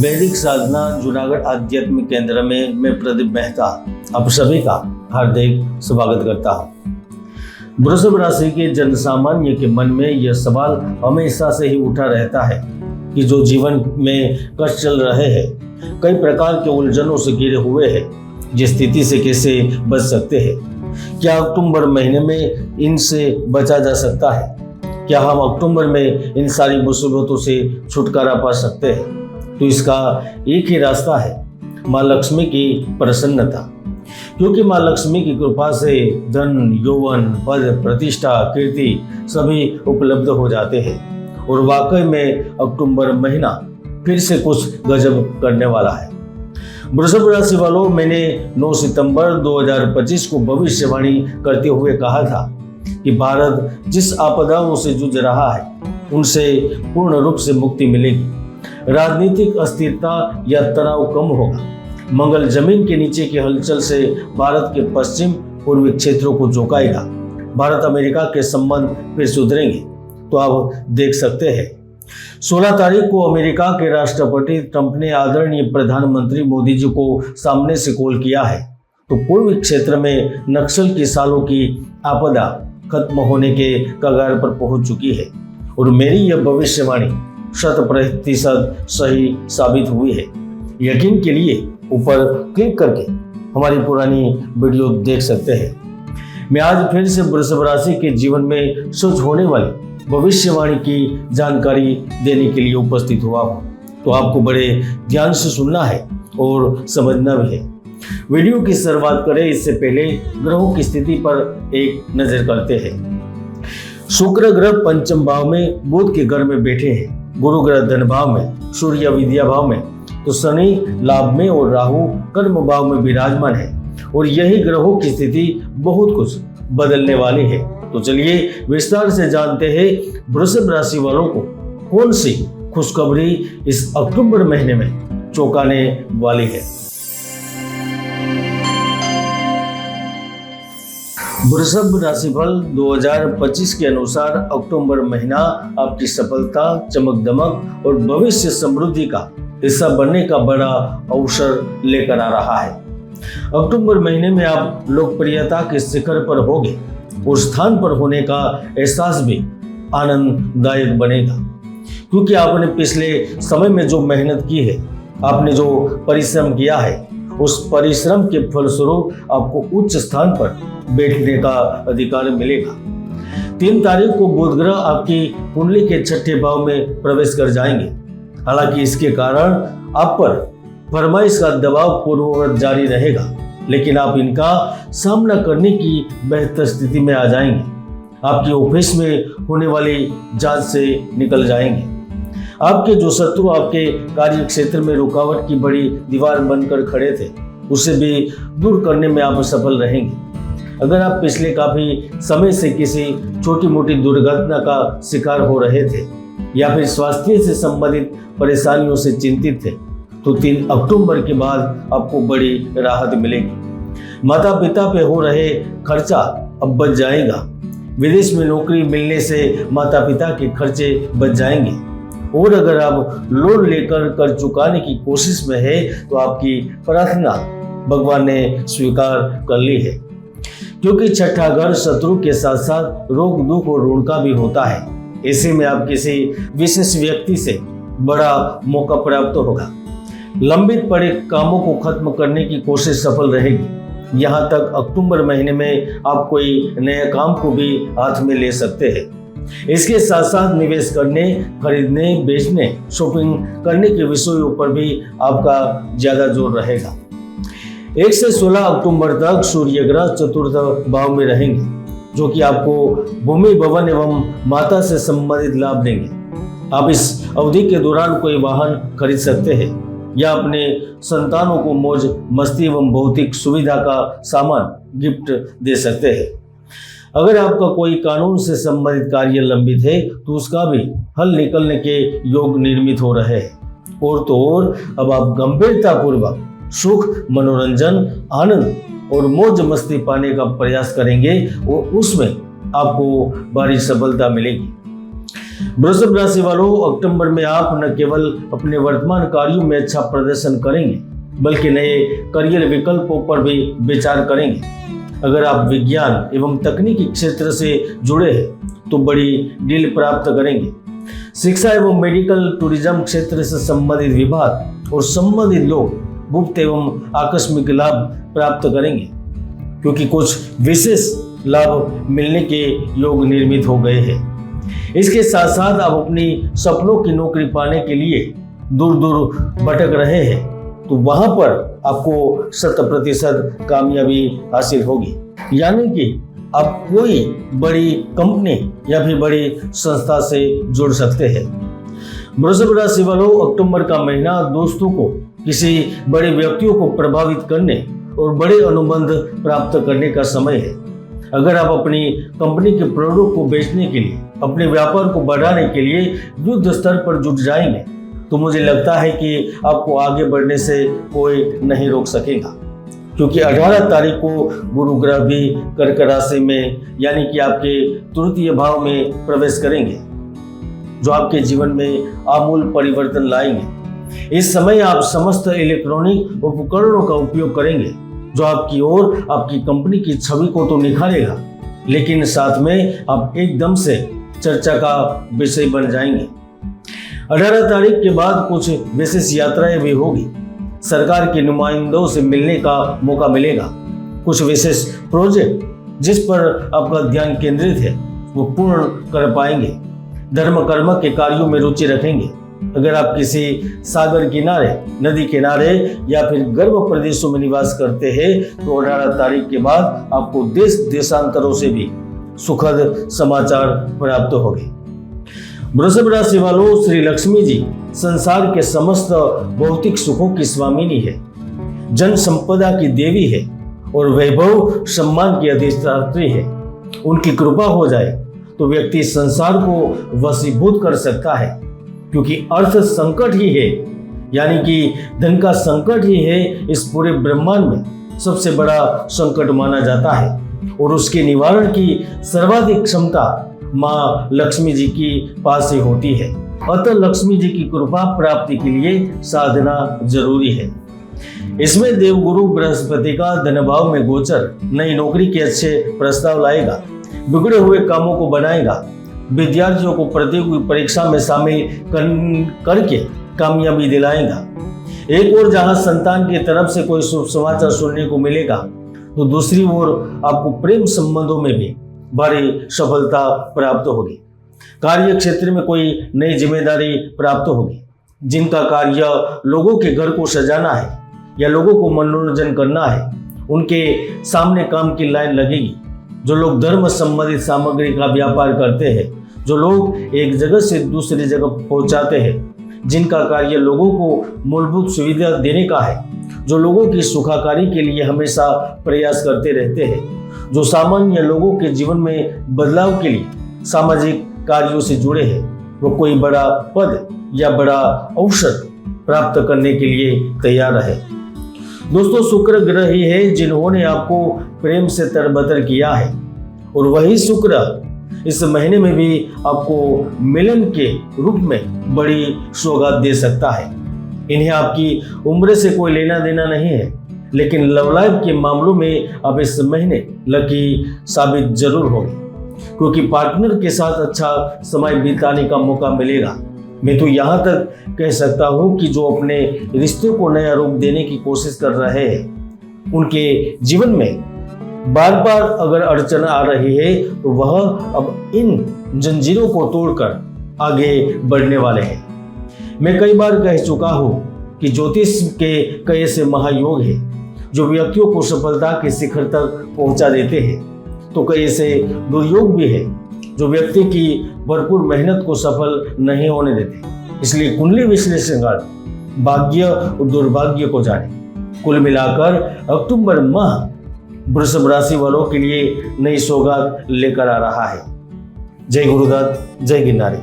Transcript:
वैदिक साधना जूनागढ़ आध्यात्मिक केंद्र में मैं प्रदीप मेहता आप सभी का हार्दिक स्वागत करता हूँ। वृषभ राशि के जन सामान्य के मन में यह सवाल हमेशा से ही उठा रहता है कि जो जीवन में कष्ट चल रहे हैं, कई प्रकार के उलझनों से घिरे हुए हैं, जिस स्थिति से कैसे बच सकते हैं। क्या अक्टूबर महीने में इनसे बचा जा सकता है? क्या हम अक्टूबर में इन सारी मुसीबतों से छुटकारा पा सकते हैं? तो इसका एक ही रास्ता है, माँ लक्ष्मी की प्रसन्नता। क्योंकि माँ लक्ष्मी की कृपा से धन, यौवन, पद, प्रतिष्ठा, कीर्ति सभी उपलब्ध हो जाते हैं। और वाकई में अक्टूबर महीना फिर से कुछ गजब करने वाला है। वृषभ राशि वालों, मैंने 9 सितंबर 2025 को भविष्यवाणी करते हुए कहा था कि भारत जिस आपदाओं से जूझ रहा है, उनसे पूर्ण रूप से मुक्ति मिलेगी। राजनीतिक अस्थिरता या तनाव कम होगा। मंगल जमीन के नीचे की हलचल से भारत के पश्चिम पूर्वी क्षेत्रों को झोंकाएगा। भारत अमेरिका के संबंध फिर सुधरेंगे। तो आप देख सकते हैं 16 तारीख को अमेरिका के राष्ट्रपति ट्रंप ने आदरणीय प्रधानमंत्री मोदी जी को सामने से कॉल किया है। तो पूर्वी क्षेत्र में नक्सल की सालों की आपदा खत्म होने के कगार पर पहुंच चुकी है। और मेरी यह भविष्यवाणी 100% सही साबित हुई है। यकीन के लिए ऊपर क्लिक करके हमारी पुरानी वीडियो देख सकते हैं। मैं आज फिर से वृषभ राशि के जीवन में सच होने वाली भविष्यवाणी की जानकारी देने के लिए उपस्थित हुआ हूँ। तो आपको बड़े ध्यान से सुनना है और समझना भी है। वीडियो की शुरुआत करें इससे पहले ग्रहों की स्थिति पर एक नजर करते हैं। शुक्र ग्रह पंचम भाव में बुध के घर में बैठे हैं, गुरु ग्रह धन भाव में, सूर्य विद्या भाव में, तो शनि लाभ में और राहु कर्म भाव में विराजमान है। और यही ग्रहों की स्थिति बहुत कुछ बदलने वाली है। तो चलिए विस्तार से जानते हैं वृषभ राशि वालों को कौन सी खुशखबरी इस अक्टूबर महीने में चौंकाने वाली है। वृषभ राशिफल 2025 के अनुसार अक्टूबर महीना आपकी सफलता, चमक दमक और भविष्य समृद्धि का हिस्सा बनने का बड़ा अवसर लेकर आ रहा है। अक्टूबर महीने में आप लोकप्रियता के शिखर पर होंगे और स्थान पर होने का एहसास भी आनंददायक बनेगा। क्योंकि आपने पिछले समय में जो मेहनत की है, आपने जो परिश्रम किया है, उस परिश्रम के फलस्वरूप आपको उच्च स्थान पर बैठने का अधिकार मिलेगा। 3 तारीख को बुध ग्रह आपकी कुंडली के 6ठे भाव में प्रवेश कर जाएंगे। हालांकि इसके कारण आप पर फरमाइश का दबाव पूर्ववत जारी रहेगा, लेकिन आप इनका सामना करने की बेहतर स्थिति में आ जाएंगे। आपके ऑफिस में होने वाली जांच से निकल जाएंगे। आपके जो शत्रु आपके कार्य क्षेत्र में रुकावट की बड़ी दीवार बनकर खड़े थे, उसे भी दूर करने में आप सफल रहेंगे। अगर आप पिछले काफी समय से किसी छोटी मोटी दुर्घटना का शिकार हो रहे थे या फिर स्वास्थ्य से संबंधित परेशानियों से चिंतित थे, तो 3 अक्टूबर के बाद आपको बड़ी राहत मिलेगी। माता पिता पे हो रहे खर्चा अब बच जाएगा। विदेश में नौकरी मिलने से माता पिता के खर्चे बच जाएंगे। और अगर आप लोन लेकर कर चुकाने की कोशिश में है, तो आपकी प्रार्थना भगवान ने स्वीकार कर ली है। क्योंकि 6ठा घर शत्रु के साथ साथ रोग, दुख और ऋण का भी होता है। ऐसे में आप किसी विशेष व्यक्ति से बड़ा मौका प्राप्त होगा। लंबित पड़े कामों को खत्म करने की कोशिश सफल रहेगी। यहाँ तक अक्टूबर महीने में आप कोई नए काम को भी हाथ में ले सकते हैं। इसके साथ साथ निवेश करने, खरीदने, बेचने, शॉपिंग करने के विषयों पर भी आपका ज्यादा जोर रहेगा। 1 से 16 अक्टूबर तक सूर्य ग्रह चतुर्थ भाव में रहेंगे, जो कि आपको भूमि, भवन एवं माता से संबंधित लाभ देंगे। आप इस अवधि के दौरान कोई वाहन खरीद सकते हैं या अपने संतानों को मौज मस्ती एवं भौतिक सुविधा का सामान गिफ्ट दे सकते हैं। अगर आपका कोई कानून से संबंधित कार्य लंबित है, तो उसका भी हल निकलने के योग निर्मित हो रहे हैं। और तो और अब आप गंभीरता पूर्वक सुख, मनोरंजन, आनंद और मौज मस्ती पाने का प्रयास करेंगे और उसमें आपको बड़ी सफलता मिलेगी। वृषभ राशि वालों, अक्टूबर में आप न केवल अपने वर्तमान कार्यों में अच्छा प्रदर्शन करेंगे बल्कि नए करियर विकल्पों पर भी विचार करेंगे। अगर आप विज्ञान एवं तकनीकी क्षेत्र से जुड़े हैं तो बड़ी डील प्राप्त करेंगे। शिक्षा एवं मेडिकल टूरिज्म क्षेत्र से संबंधित विभाग और संबंधित लोग गुप्त एवं आकस्मिक लाभ प्राप्त करेंगे, क्योंकि कुछ विशेष लाभ मिलने के योग निर्मित हो गए हैं। इसके साथ साथ आप अपनी सपनों की नौकरी पाने के लिए दूर दूर भटक रहे हैं तो वहां पर आपको 100% कामयाबी हासिल होगी, यानी कि आप कोई बड़ी कंपनी या फिर बड़ी संस्था से जुड़ सकते हैं। वृषभ राशि वालों, अक्टूबर का महीना दोस्तों को किसी बड़े व्यक्तियों को प्रभावित करने और बड़े अनुबंध प्राप्त करने का समय है। अगर आप अपनी कंपनी के प्रोडक्ट को बेचने के लिए, अपने व्यापार को बढ़ाने के लिए युद्ध स्तर पर जुट जाएंगे तो मुझे लगता है कि आपको आगे बढ़ने से कोई नहीं रोक सकेगा, क्योंकि 18 तारीख को गुरु ग्रह भी कर्क राशि में यानी कि आपके तृतीय भाव में प्रवेश करेंगे, जो आपके जीवन में आमूल परिवर्तन लाएंगे। इस समय आप समस्त इलेक्ट्रॉनिक उपकरणों का उपयोग करेंगे, जो आपकी और आपकी कंपनी की छवि को तो निखारेगा, लेकिन साथ में आप एकदम से चर्चा का विषय बन जाएंगे। 18 तारीख के बाद कुछ विशेष यात्राएं भी होगी। सरकार के नुमाइंदों से मिलने का मौका मिलेगा। कुछ विशेष प्रोजेक्ट जिस पर आपका ध्यान केंद्रित है वो पूर्ण कर पाएंगे। धर्म कर्म के कार्यों में रुचि रखेंगे। अगर आप किसी सागर किनारे, नदी किनारे या फिर गर्म प्रदेशों में निवास करते हैं तो 18 तारीख के बाद आपको देश देशांतरों से भी सुखद समाचार प्राप्त होंगे। वृषभ राशि वालों, श्री लक्ष्मी जी संसार के समस्त भौतिक सुखों की स्वामिनी है, जन संपदा की देवी है और वैभव सम्मान की अधिष्ठात्री है। उनकी कृपा हो जाए तो व्यक्ति संसार को वशीभूत कर सकता है, क्योंकि अर्थ संकट ही है, यानी कि धन का संकट ही है इस पूरे ब्रह्मांड में सबसे बड़ा संकट माना जाता है और उसके निवारण की सर्वाधिक क्षमता माँ लक्ष्मी जी की पास ही होती है। अतः लक्ष्मी जी की कृपा प्राप्ति के लिए साधना जरूरी है। इसमें देवगुरु बृहस्पति का धन भाव में गोचर नई नौकरी के अच्छे प्रस्ताव लाएगा, बिगड़े हुए कामों को बनाएगा, विद्यार्थियों को प्रतियोगी परीक्षा में शामिल करके कामयाबी दिलाएगा। एक ओर जहां संतान की तरफ से कोई शुभ समाचार सुनने को मिलेगा तो दूसरी ओर आपको प्रेम संबंधों में भी भारी सफलता प्राप्त होगी। कार्य क्षेत्र में कोई नई जिम्मेदारी प्राप्त होगी। जिनका कार्य लोगों के घर को सजाना है या लोगों को मनोरंजन करना है, उनके सामने काम की लाइन लगेगी। जो लोग धर्म संबंधित सामग्री का व्यापार करते हैं, जो लोग एक जगह से दूसरी जगह पहुंचाते हैं, जिनका कार्य लोगों को मूलभूत सुविधा देने का है, जो लोगों की सुखाकारी के लिए हमेशा प्रयास करते रहते हैं, जो सामान्य लोगों के जीवन में बदलाव के लिए सामाजिक कार्यों से जुड़े हैं, वो कोई बड़ा पद या बड़ा अवसर प्राप्त करने के लिए तैयार है। दोस्तों, शुक्र ग्रह ही है जिन्होंने आपको प्रेम से तरबतर किया है और वही शुक्र इस महीने में भी आपको मिलन के रूप में बड़ी सौगात दे सकता है। इन्हें आपकी उम्र से कोई लेना देना नहीं है, लेकिन लव लाइफ के मामलों में आप इस महीने लकी साबित जरूर होंगे, क्योंकि पार्टनर के साथ अच्छा समय बिताने का मौका मिलेगा। मैं तो यहाँ तक कह सकता हूँ कि जो अपने रिश्तों को नया रूप देने की कोशिश कर रहे हैं, उनके जीवन में बार बार अगर अड़चन आ रही है तो वह अब इन जंजीरों को तोड़कर आगे बढ़ने वाले हैं। मैं कई बार कह चुका हूँ कि ज्योतिष के कई ऐसे महायोग है जो व्यक्तियों को सफलता के शिखर तक पहुंचा देते हैं, तो कई ऐसे दुर्योग भी है जो व्यक्ति की भरपूर मेहनत को सफल नहीं होने देते। इसलिए कुंडली विश्लेषणकार भाग्य और दुर्भाग्य को जाने। कुल मिलाकर अक्टूबर माह वृषभ राशि वालों के लिए नई सौगात लेकर आ रहा है। जय गुरुदत्त, जय गिरनारी।